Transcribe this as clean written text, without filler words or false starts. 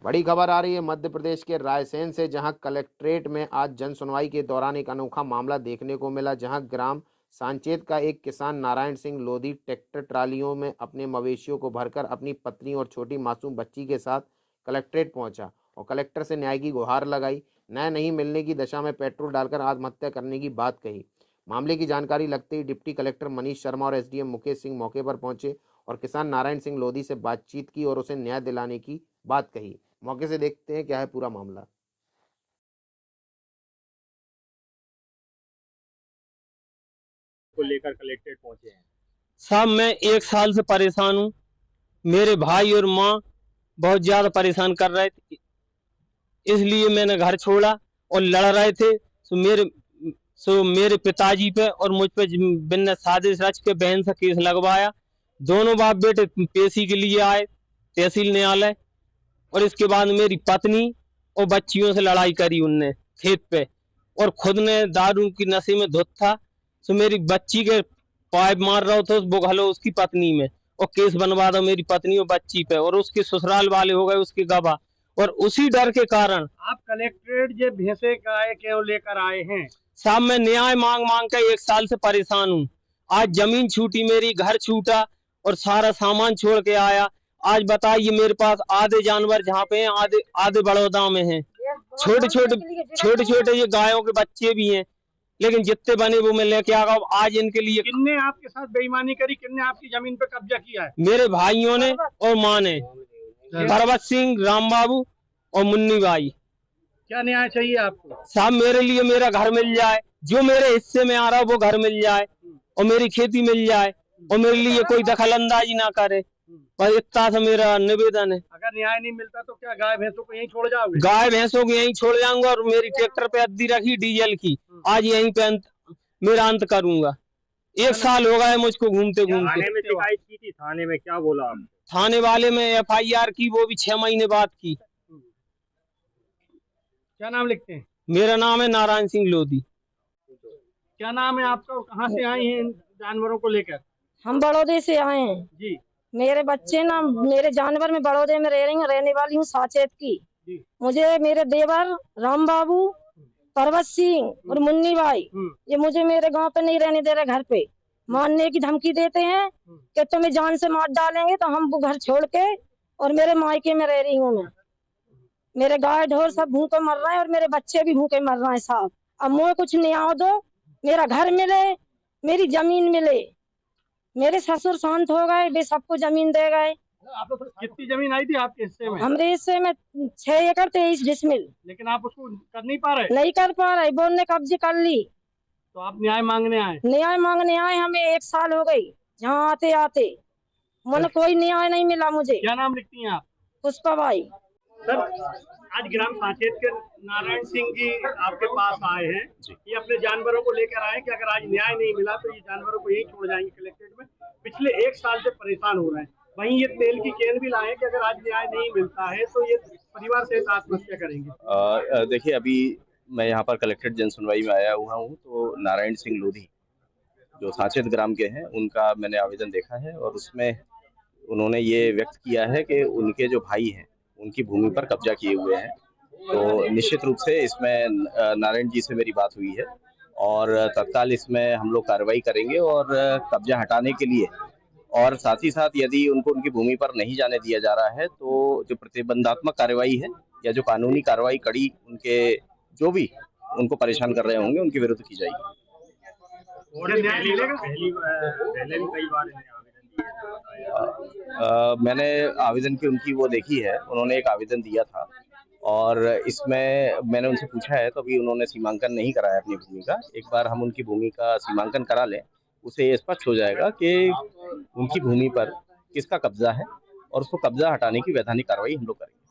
बड़ी खबर आ रही है मध्य प्रदेश के रायसेन से, जहां कलेक्ट्रेट में आज जन सुनवाई के दौरान एक अनोखा मामला देखने को मिला, जहां ग्राम सांचेत का एक किसान नारायण सिंह लोधी ट्रैक्टर ट्रालियों में अपने मवेशियों को भरकर अपनी पत्नी और छोटी मासूम बच्ची के साथ कलेक्ट्रेट पहुंचा और कलेक्टर से न्याय की गुहार लगाई। न्याय नहीं मिलने की दशा में पेट्रोल डालकर आत्महत्या करने की बात कही। मामले की जानकारी लगते ही डिप्टी कलेक्टर मनीष शर्मा और एसडीएम मुकेश सिंह मौके पर पहुंचे और किसान नारायण सिंह लोधी से बातचीत की और उसे न्याय दिलाने की बात कही। मौके से देखते हैं क्या है पूरा मामला। को लेकर कलेक्ट्रेट पहुंचे हैं। साहब मैं 1 साल से परेशान हूँ। मेरे भाई और माँ बहुत ज्यादा परेशान कर रहे थे, इसलिए मैंने घर छोड़ा और लड़ रहे थे। मेरे पिताजी पे और मुझ पे बिना साजिश रच के बहन से केस लगवाया। दोनों बाप बेटे पेशी के लिए आए तहसील न्यायालय, और इसके बाद मेरी पत्नी और बच्चियों से लड़ाई करी उनने खेत पे, और खुद ने दारू की नशे में धुत था। तो मेरी बच्ची के पाइप मार रहा था वो घलो उसकी पत्नी में, और केस बनवा दो मेरी पत्नी और बच्ची पे, और उसके ससुराल वाले हो गए उसके गवाह। और उसी डर के कारण आप कलेक्ट्रेट जो भैंसे गाय क्यों लेकर आए हैं? साहब मैं न्याय मांग मांग कर 1 साल से परेशान हूँ। आज जमीन छूटी, मेरी घर छूटा और सारा सामान छोड़ के आया। आज बताइए मेरे पास आधे जानवर जहाँ पे हैं, आधे बड़ौदा में हैं। छोटे छोटे ये गायों के बच्चे भी हैं, लेकिन जितने बने वो मैं लेके आ गया। आज इनके लिए किन्ने आपके साथ बेईमानी करी? किन्ने आपकी जमीन पे कब्जा किया है? मेरे भाइयों ने और माँ ने, परवत सिंह, राम बाबू और मुन्नी बाई। क्या न्याय चाहिए आपको? साहब मेरे लिए मेरा घर मिल जाए, जो मेरे हिस्से में आ रहा है वो घर मिल जाए, और मेरी खेती मिल जाए, और मेरे लिए कोई दखल अंदाजी ना करे। पर इतना सा मेरा निवेदन है। अगर न्याय नहीं मिलता तो क्या गाय भैंसों को यहीं छोड़ जाओगे? गाय भैंसों को यहीं छोड़ जाऊंगा, और मेरी ट्रैक्टर पे अद्दी रखी डीजल की, आज यहीं पे मेरा अंत करूंगा। 1 साल हो गए मुझको घूमते घूमते। थाने में शिकायत की थी? थाने में क्या बोला आप? थाने वाले में FIR की, वो भी 6 महीने बाद की। क्या नाम लिखते हैं? मेरा नाम है नारायण सिंह लोधी। क्या नाम है आपका और कहाँ से आए हैं जानवरों को लेकर? हम बड़ौदे से आए हैं जी। मेरे बच्चे ना, मेरे जानवर में बड़ौदे में रहने वाली हूँ, साचेत की। मुझे मेरे देवर राम बाबू, परवत सिंह और मुन्नी बाई, ये मुझे मेरे गांव पे नहीं रहने दे रहे। घर पे मारने की धमकी देते हैं कि तुम्हें जान से मार डालेंगे। तो हम वो घर छोड़ के और मेरे मायके में रह रही हूँ मैं। मेरे गाय ढोर सब भूखे मर रहे हैं और मेरे बच्चे भी भूखे मर रहे हैं साहब। अब मुझे कुछ न्याय दो, मेरा घर मिले, मेरी जमीन मिले। मेरे ससुर शांत हो गए, वे सबको जमीन दे गए। कितनी जमीन आई थी आपके हिस्से में? हमारे हिस्से में 6 एकड़ 23 डिसमिल। लेकिन आप उसको कर नहीं पा रहे? नहीं कर पा रहे, वो ने कब्जे कर ली। तो आप न्याय मांगने आए? न्याय मांगने आए, हमें 1 साल हो गई यहाँ आते आते, मन कोई न्याय नहीं मिला मुझे। क्या नाम लिखती हैं आप? पुष्पा बाई। सर, आज ग्राम सांचेत के नारायण सिंह जी आपके पास आए हैं, ये अपने जानवरों को लेकर आए कि अगर आज न्याय नहीं मिला तो ये जानवरों को यहीं छोड़ जाएंगे कलेक्ट्रेट में। पिछले 1 साल से परेशान हो रहे हैं। वहीं ये तेल की कैन भी लाए कि अगर आज न्याय नहीं मिलता है तो ये परिवार से आत्महत्या करेंगे। देखिए, अभी मैं यहाँ पर कलेक्ट्रेट जन सुनवाई में आया हुआ हूँ, तो नारायण सिंह लोधी जो सांचेत ग्राम के हैं उनका मैंने आवेदन देखा है, और उसमें उन्होंने ये व्यक्त किया है कि उनके जो भाई हैं उनकी भूमि पर कब्जा किए हुए हैं। तो निश्चित रूप से इसमें नारायण जी से मेरी बात हुई है, और तत्काल इसमें हम लोग कार्रवाई करेंगे और कब्जा हटाने के लिए, और साथ ही साथ यदि उनको उनकी भूमि पर नहीं जाने दिया जा रहा है तो जो प्रतिबंधात्मक कार्रवाई है या जो कानूनी कार्रवाई कड़ी उनके जो भी उनको परेशान कर रहे होंगे उनके विरुद्ध की जाएगी। मैंने आवेदन की उनकी वो देखी है, उन्होंने एक आवेदन दिया था, और इसमें मैंने उनसे पूछा है तो अभी उन्होंने सीमांकन नहीं कराया अपनी भूमि का। एक बार हम उनकी भूमि का सीमांकन करा लें, उसे स्पष्ट हो जाएगा कि उनकी भूमि पर किसका कब्जा है, और उसको कब्जा हटाने की वैधानिक कार्रवाई हम लोग करेंगे।